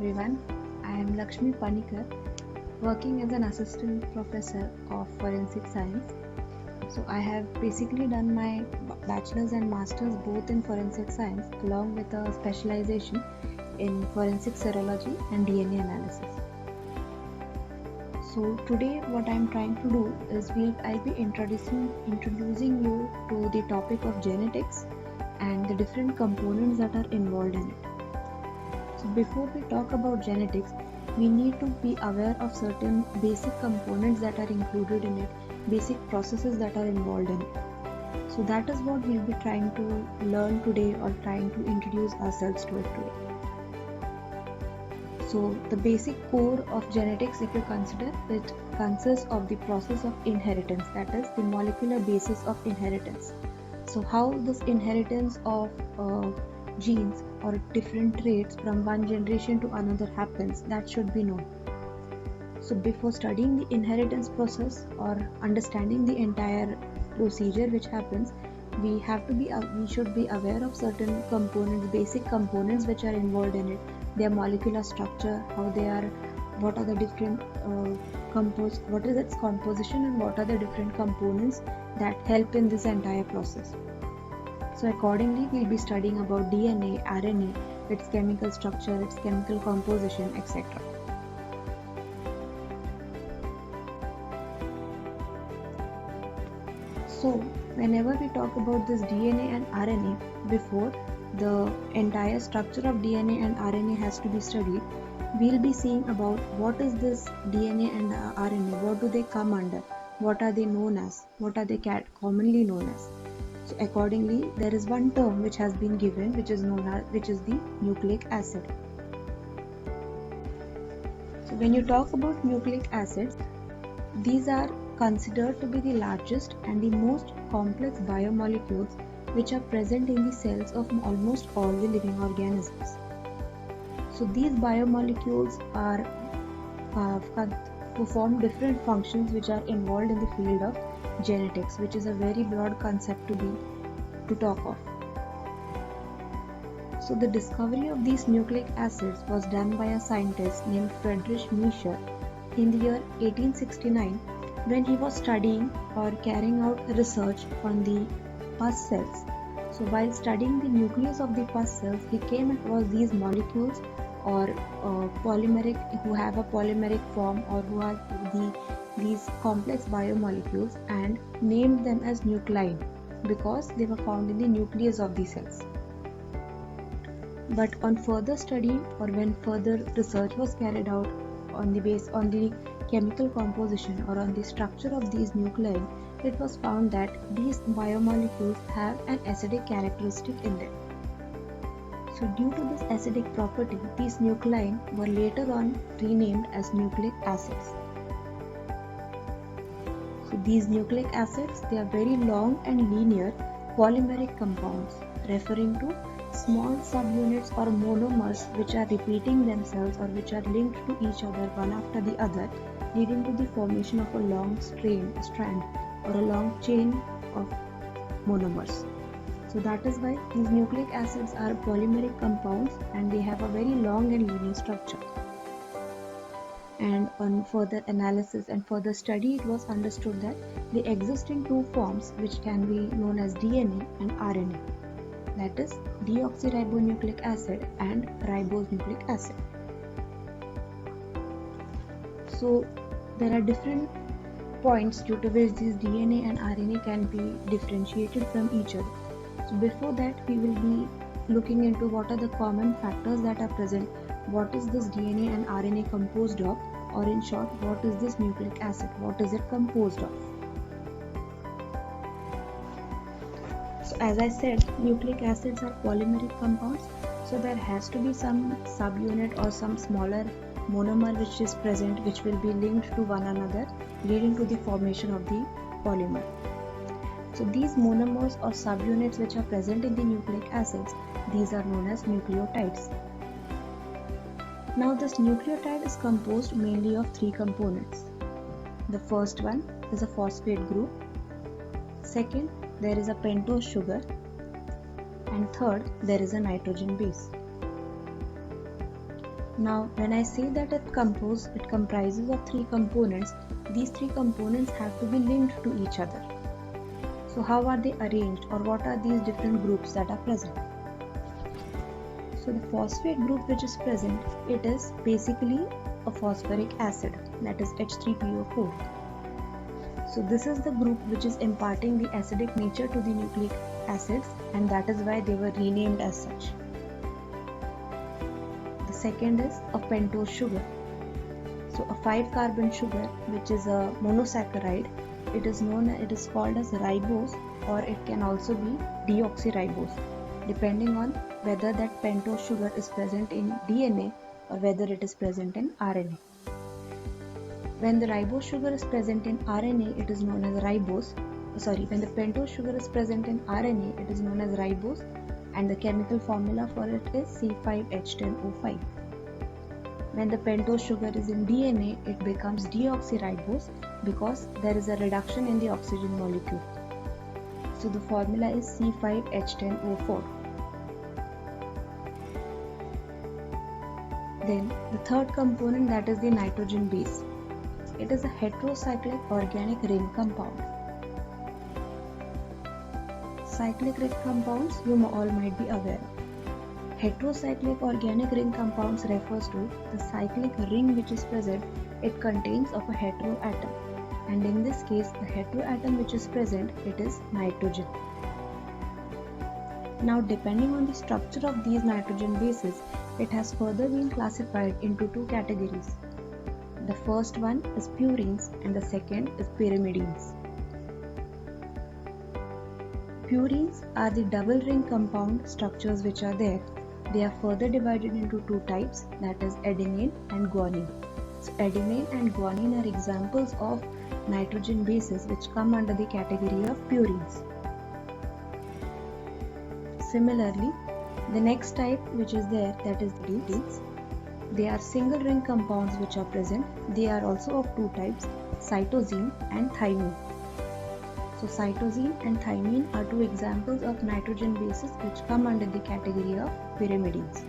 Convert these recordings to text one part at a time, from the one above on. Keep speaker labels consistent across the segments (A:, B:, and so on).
A: everyone. I am Lakshmi Panikar, working as an assistant professor of forensic science. So I have basically done my bachelor's and master's both in forensic science along with a specialization in forensic serology and DNA analysis. So today what I am trying to do is I'll be introducing you to the topic of genetics and the different components that are involved in it. So before we talk about genetics, we need to be aware of certain basic components that are included in it, basic processes that are involved in it. So that is what we'll be trying to learn today or trying to introduce ourselves to it today. So the basic core of genetics, if you consider, it consists of the process of inheritance, that is the molecular basis of inheritance. So how this inheritance of genes or different traits from one generation to another happens, that should be known. So before studying the inheritance process or understanding the entire procedure which happens, we should be aware of certain components, basic components which are involved in it, their molecular structure, how they are, what are the different what is its composition, and what are the different components that help in this entire process. So accordingly, we'll be studying about DNA, RNA, its chemical structure, its chemical composition, etc. So whenever we talk about this DNA and RNA, before the entire structure of DNA and RNA has to be studied, we'll be seeing about what is this DNA and RNA, what do they come under, what are they known as, what are they commonly known as. So accordingly, there is one term which has been given, which is the nucleic acid. So when you talk about nucleic acids, these are considered to be the largest and the most complex biomolecules which are present in the cells of almost all the living organisms. So these biomolecules perform different functions which are involved in the field of genetics, which is a very broad concept to talk of. So the discovery of these nucleic acids was done by a scientist named Friedrich Miescher in the year 1869 when he was studying or carrying out research on the pus cells. So while studying the nucleus of the pus cells, he came across these molecules or who have a polymeric form or who are these complex biomolecules, and named them as nuclei because they were found in the nucleus of the cells. But on further study or when further research was carried out on the chemical composition or on the structure of these nuclei, it was found that these biomolecules have an acidic characteristic in them. So due to this acidic property, these nuclei were later on renamed as nucleic acids. So these nucleic acids, they are very long and linear polymeric compounds referring to small subunits or monomers which are repeating themselves or which are linked to each other one after the other, leading to the formation of a long strand or a long chain of monomers. So that is why these nucleic acids are polymeric compounds and they have a very long and linear structure. And on further analysis and further study, it was understood that they exist in two forms which can be known as DNA and RNA. That is deoxyribonucleic acid and ribose nucleic acid. So there are different points due to which these DNA and RNA can be differentiated from each other. So before that, we will be looking into what are the common factors that are present, what is this DNA and RNA composed of, or in short, what is this nucleic acid, what is it composed of. So as I said, nucleic acids are polymeric compounds, so there has to be some subunit or some smaller monomer which is present, which will be linked to one another, leading to the formation of the polymer. So these monomers or subunits which are present in the nucleic acids, these are known as nucleotides. Now this nucleotide is composed mainly of three components. The first one is a phosphate group. Second, there is a pentose sugar, and third, there is a nitrogen base. Now, when I say that it comprises of three components, these three components have to be linked to each other. So how are they arranged, or what are these different groups that are present? So the phosphate group which is present, it is basically a phosphoric acid, that is H3PO4. So this is the group which is imparting the acidic nature to the nucleic acids, and that is why they were renamed as such. The second is a pentose sugar. So a 5-carbon sugar, which is a monosaccharide, it is called as ribose, or it can also be deoxyribose, depending on whether that pentose sugar is present in DNA or whether it is present in RNA. When the ribose sugar is present in RNA, it is known as ribose. When the pentose sugar is present in RNA, it is known as ribose, and the chemical formula for it is C5H10O5. When the pentose sugar is in DNA, it becomes deoxyribose because there is a reduction in the oxygen molecule. So the formula is C5H10O4. Then the third component, that is the nitrogen base. It is a heterocyclic organic ring compound. Cyclic ring compounds you all might be aware of. Heterocyclic organic ring compounds refers to the cyclic ring which is present. It contains of a hetero atom, and in this case the hetero atom which is present, it is nitrogen. Now, depending on the structure of these nitrogen bases, it has further been classified into two categories. The first one is purines and the second is pyrimidines. Purines are the double ring compound structures which are there. They are further divided into two types, that is adenine and guanine. So adenine and guanine are examples of nitrogen bases which come under the category of purines. Similarly, the next type which is there, that is pyrimidines. They are single ring compounds which are present. They are also of two types, cytosine and thymine. So cytosine and thymine are two examples of nitrogen bases which come under the category of pyrimidines.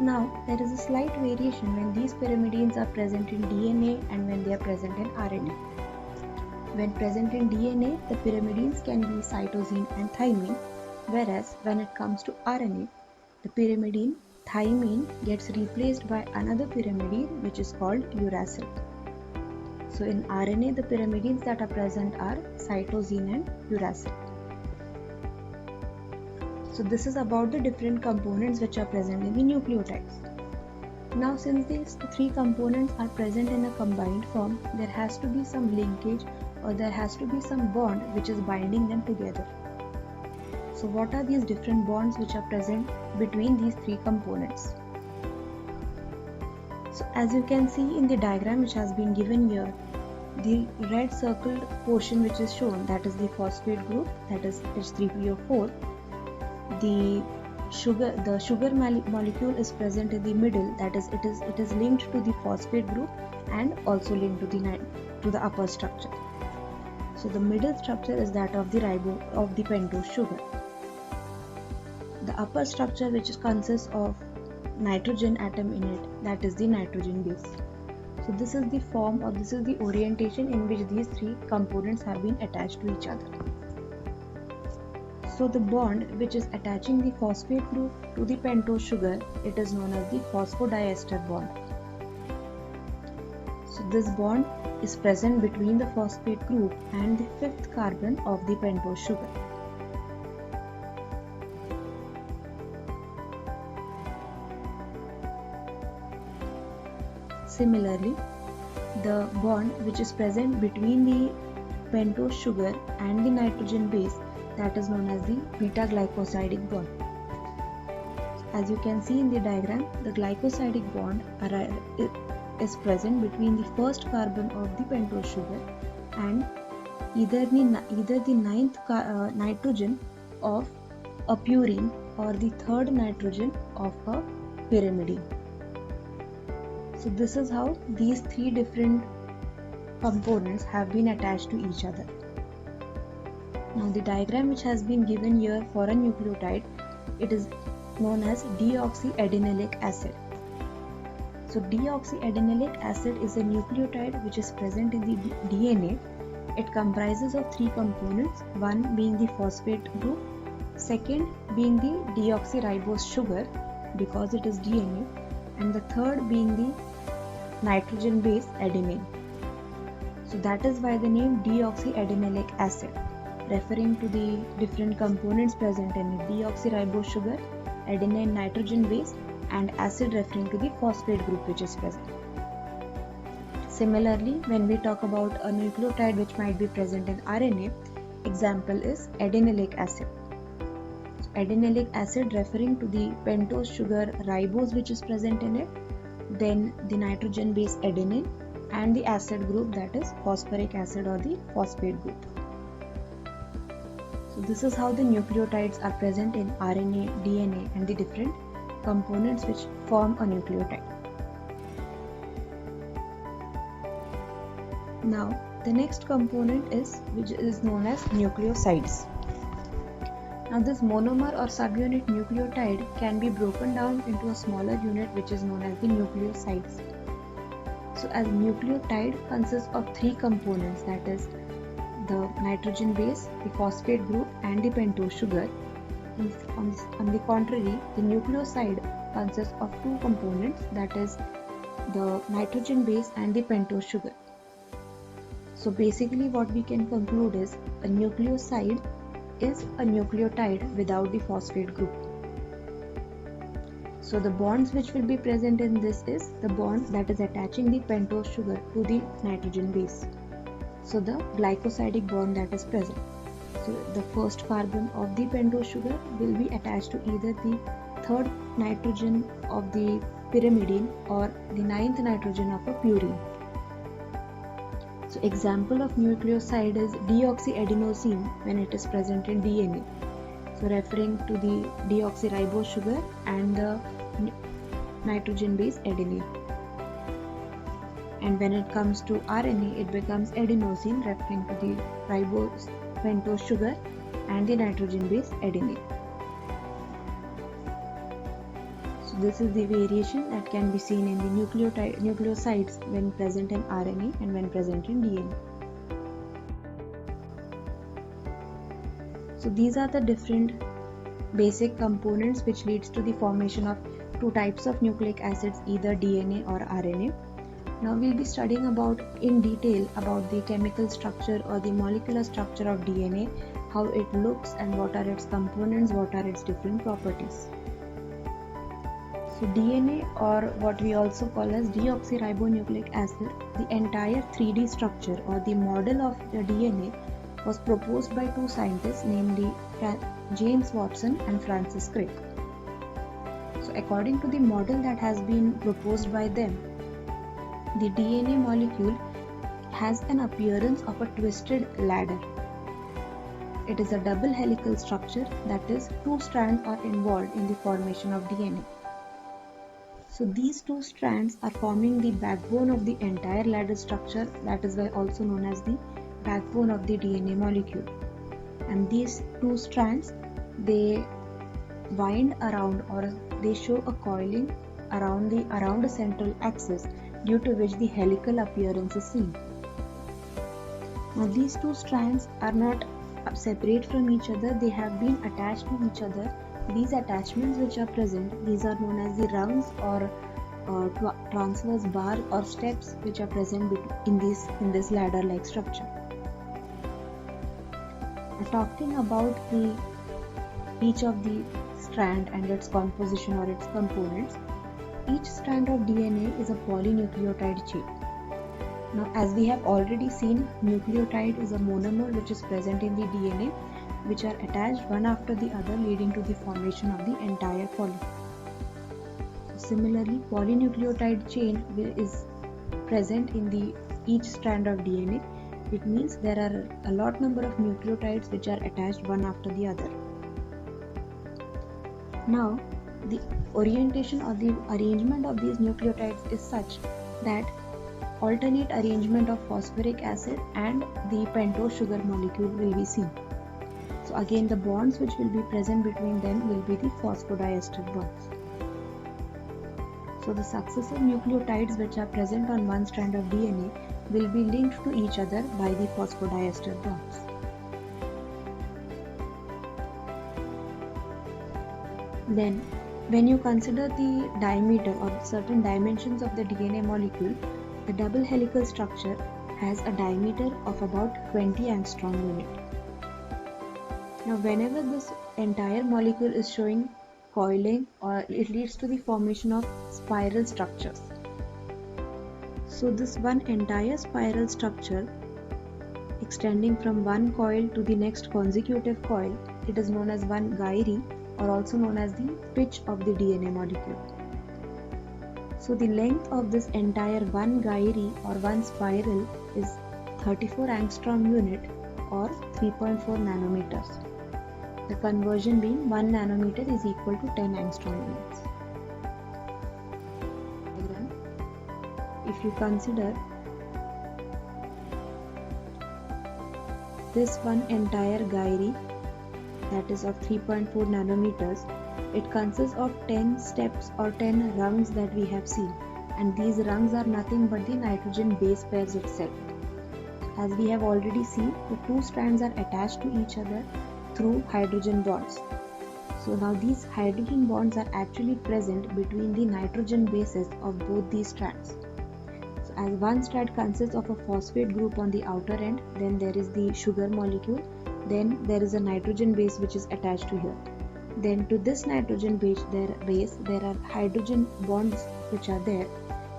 A: Now, there is a slight variation when these pyrimidines are present in DNA and when they are present in RNA. When present in DNA, the pyrimidines can be cytosine and thymine, whereas when it comes to RNA, the pyrimidine thymine gets replaced by another pyrimidine which is called uracil. So in RNA, the pyrimidines that are present are cytosine and uracil. So this is about the different components which are present in the nucleotides. Now, since these three components are present in a combined form, there has to be some linkage, or there has to be some bond which is binding them together. So what are these different bonds which are present between these three components? So as you can see in the diagram which has been given here, the red circled portion which is shown, that is the phosphate group, that is H3PO4. The sugar molecule is present in the middle, that is it is linked to the phosphate group and also linked to the upper structure. So the middle structure is that of the pentose sugar. The upper structure which consists of nitrogen atom in it, that is the nitrogen base. So this is the form, or this is the orientation in which these three components have been attached to each other. So the bond which is attaching the phosphate group to the pentose sugar, it is known as the phosphodiester bond. So this bond is present between the phosphate group and the 5th carbon of the pentose sugar. Similarly, the bond which is present between the pentose sugar and the nitrogen base, that is known as the beta-glycosidic bond. As you can see in the diagram, the glycosidic bond is present between the 1st carbon of the pentose sugar and either the 9th nitrogen of a purine or the 3rd nitrogen of a pyrimidine. So this is how these three different components have been attached to each other. Now the diagram which has been given here for a nucleotide, it is known as deoxyadenylate acid. So deoxyadenylate acid is a nucleotide which is present in the DNA. It comprises of three components, one being the phosphate group, second being the deoxyribose sugar because it is DNA, and the third being the nitrogen base adenine. So that is why the name deoxyadenylate acid, referring to the different components present in it: deoxyribose sugar, adenine nitrogen base, and acid referring to the phosphate group which is present. Similarly, when we talk about a nucleotide which might be present in RNA, example is adenylic acid. So adenylic acid referring to the pentose sugar ribose which is present in it, then the nitrogen base adenine, and the acid group, that is phosphoric acid or the phosphate group. So this is how the nucleotides are present in RNA, DNA, and the different components which form a nucleotide. Now the next component is which is known as nucleosides. Now this monomer or subunit nucleotide can be broken down into a smaller unit which is known as the nucleosides. So as nucleotide consists of three components, that is the nitrogen base, the phosphate group, and the pentose sugar. On the contrary, the nucleoside consists of two components, that is the nitrogen base and the pentose sugar. So basically what we can conclude is a nucleoside is a nucleotide without the phosphate group. So the bonds which will be present in this is the bond that is attaching the pentose sugar to the nitrogen base. So the glycosidic bond that is present. So the first carbon of the pentose sugar will be attached to either the third nitrogen of the pyrimidine or the ninth nitrogen of a purine. So example of nucleoside is deoxyadenosine when it is present in DNA. So referring to the deoxyribose sugar and the nitrogen base adenine. And when it comes to RNA, it becomes adenosine, referring to the ribose pentose sugar and the nitrogen base adenine. So this is the variation that can be seen in the nucleosides when present in RNA and when present in DNA. So these are the different basic components which leads to the formation of two types of nucleic acids, either DNA or RNA. Now we'll be studying in detail about the chemical structure or the molecular structure of DNA, how it looks and what are its components, what are its different properties. So DNA, or what we also call as deoxyribonucleic acid, the entire 3D structure or the model of the DNA was proposed by two scientists, namely James Watson and Francis Crick. So according to the model that has been proposed by them, the DNA molecule has an appearance of a twisted ladder. It is a double helical structure, that is, two strands are involved in the formation of DNA. So these two strands are forming the backbone of the entire ladder structure, that is why also known as the backbone of the DNA molecule. And these two strands, they wind around, or they show a coiling around a central axis, due to which the helical appearance is seen. Now these two strands are not separate from each other, they have been attached to each other. These attachments which are present, these are known as the rungs or transverse bar or steps which are present in this ladder like structure. Talking about each of the strand and its composition or its components, each strand of DNA is a polynucleotide chain. Now, as we have already seen, nucleotide is a monomer which is present in the DNA, which are attached one after the other, leading to the formation of the entire poly. Similarly, polynucleotide chain is present in each strand of DNA. It means there are a lot number of nucleotides which are attached one after the other. Now, the orientation or the arrangement of these nucleotides is such that alternate arrangement of phosphoric acid and the pentose sugar molecule will be seen. So again, the bonds which will be present between them will be the phosphodiester bonds. So the successive nucleotides which are present on one strand of DNA will be linked to each other by the phosphodiester bonds. Then, when you consider the diameter or certain dimensions of the DNA molecule, the double helical structure has a diameter of about 20 angstrom unit. Now, whenever this entire molecule is showing coiling, or it leads to the formation of spiral structures. So this one entire spiral structure extending from one coil to the next consecutive coil, it is known as one gyri, or also known as the pitch of the DNA molecule. So the length of this entire one gyri or one spiral is 34 angstrom unit or 3.4 nanometers. The conversion being 1 nanometer is equal to 10 angstrom units. If you consider this one entire gyri, that is of 3.4 nanometers, it consists of 10 steps or 10 rungs that we have seen, and these rungs are nothing but the nitrogen base pairs itself. As we have already seen, the two strands are attached to each other through hydrogen bonds. So now these hydrogen bonds are actually present between the nitrogen bases of both these strands. So as one strand consists of a phosphate group on the outer end, then there is the sugar molecule, then there is a nitrogen base which is attached to here. Then to this nitrogen base there are hydrogen bonds which are there,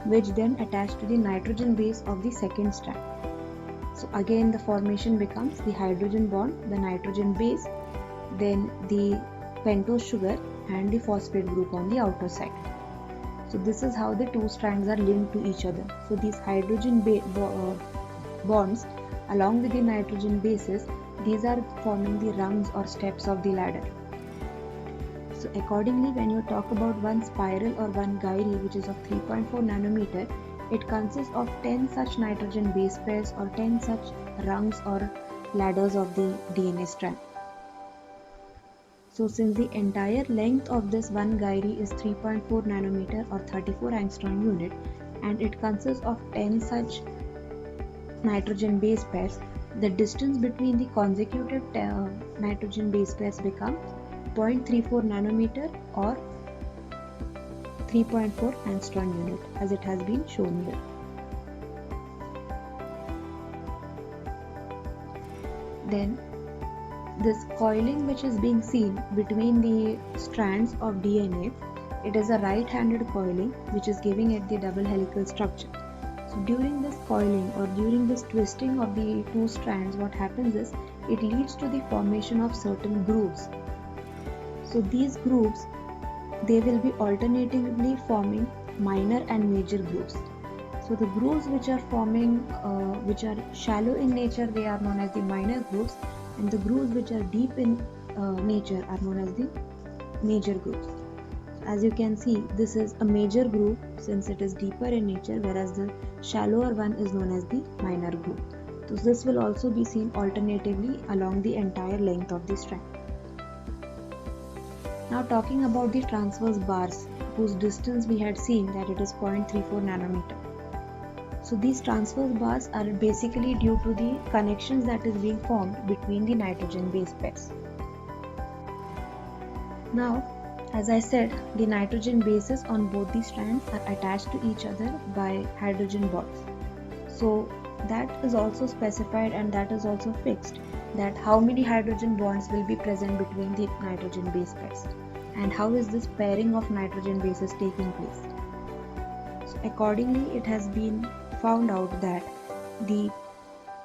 A: which then attach to the nitrogen base of the second strand. So again the formation becomes the hydrogen bond, the nitrogen base, then the pentose sugar and the phosphate group on the outer side. So this is how the two strands are linked to each other. So these hydrogen bonds along with the nitrogen bases, these are forming the rungs or steps of the ladder. So accordingly, when you talk about one spiral or one gyri which is of 3.4 nanometer, it consists of 10 such nitrogen base pairs or 10 such rungs or ladders of the DNA strand. So since the entire length of this one gyri is 3.4 nanometer or 34 angstrom unit, and it consists of 10 such nitrogen base pairs, the distance between the consecutive nitrogen base pairs becomes 0.34 nanometer or 3.4 angstrom unit, as it has been shown here. Then this coiling which is being seen between the strands of DNA, it is a right-handed coiling which is giving it the double helical structure. So during this coiling or during this twisting of the two strands, what happens is it leads to the formation of certain grooves. So these grooves, they will be alternatively forming minor and major grooves. So the grooves which are forming, which are shallow in nature, they are known as the minor grooves, and the grooves which are deep in nature are known as the major grooves. As you can see, this is a major groove since it is deeper in nature, whereas the shallower one is known as the minor groove. So this will also be seen alternatively along the entire length of the strand. Now talking about the transverse bars, whose distance we had seen that it is 0.34 nanometer. So these transverse bars are basically due to the connections that is being formed between the nitrogen base pairs. Now, as I said, the nitrogen bases on both the strands are attached to each other by hydrogen bonds. So that is also specified and that is also fixed, that how many hydrogen bonds will be present between the nitrogen base pairs and how is this pairing of nitrogen bases taking place. So accordingly, it has been found out that the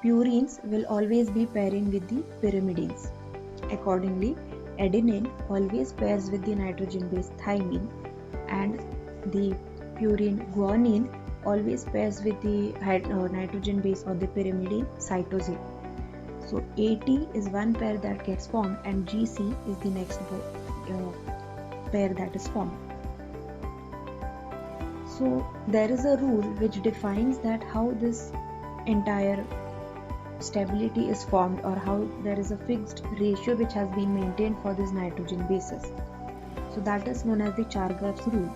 A: purines will always be pairing with the pyrimidines. Accordingly, adenine always pairs with the nitrogen base thymine, and the purine guanine always pairs with the nitrogen base or the pyrimidine cytosine. So AT is one pair that gets formed and GC is the next pair that is formed. So there is a rule which defines that how this entire stability is formed, or how there is a fixed ratio which has been maintained for these nitrogen bases. So that is known as the Chargaff's rule.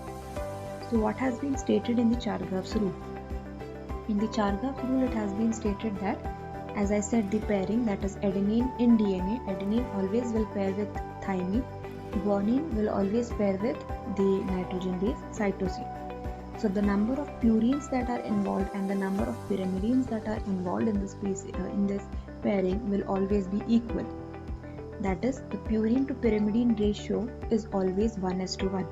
A: So what has been stated in the Chargaff's rule? In the Chargaff rule, it has been stated that, as I said, the pairing, that is adenine in DNA, adenine always will pair with thymine, guanine will always pair with the nitrogen base cytosine. So the number of purines that are involved and the number of pyrimidines that are involved in this pairing will always be equal. That is, the purine to pyrimidine ratio is always 1:1.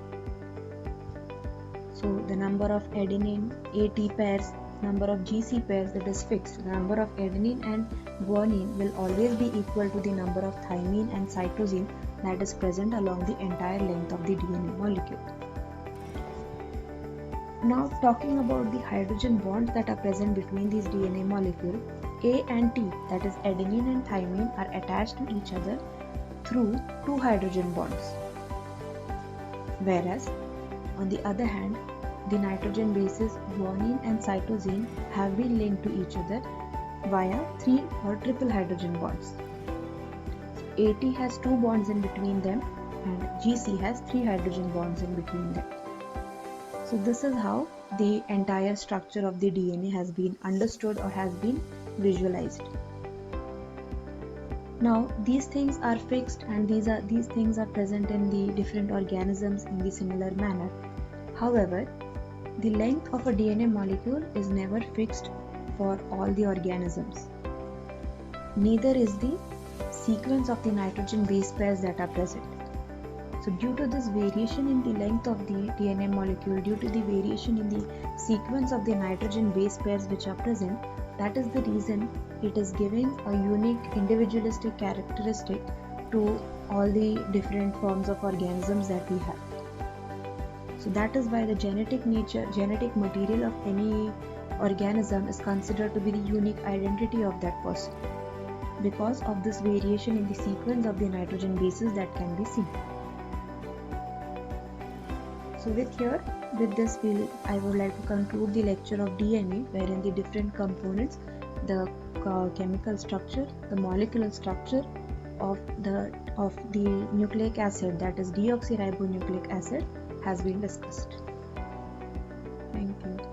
A: So the number of adenine AT pairs, number of GC pairs, that is fixed. The number of adenine and guanine will always be equal to the number of thymine and cytosine that is present along the entire length of the DNA molecule. Now talking about the hydrogen bonds that are present between these DNA molecules, A and T, that is adenine and thymine, are attached to each other through 2 hydrogen bonds. Whereas, on the other hand, the nitrogen bases guanine and cytosine have been linked to each other via 3 or triple hydrogen bonds. So AT has 2 bonds in between them and GC has 3 hydrogen bonds in between them. So this is how the entire structure of the DNA has been understood or has been visualized. Now these things are fixed and these things are present in the different organisms in the similar manner. However, the length of a DNA molecule is never fixed for all the organisms. Neither is the sequence of the nitrogen base pairs that are present. So due to this variation in the length of the DNA molecule, due to the variation in the sequence of the nitrogen base pairs which are present, that is the reason it is giving a unique individualistic characteristic to all the different forms of organisms that we have. So that is why the genetic material of any organism is considered to be the unique identity of that person, because of this variation in the sequence of the nitrogen bases that can be seen. So with this I would like to conclude the lecture of DNA, wherein the different components, the chemical structure, the molecular structure of the nucleic acid, that is deoxyribonucleic acid, has been discussed. Thank you.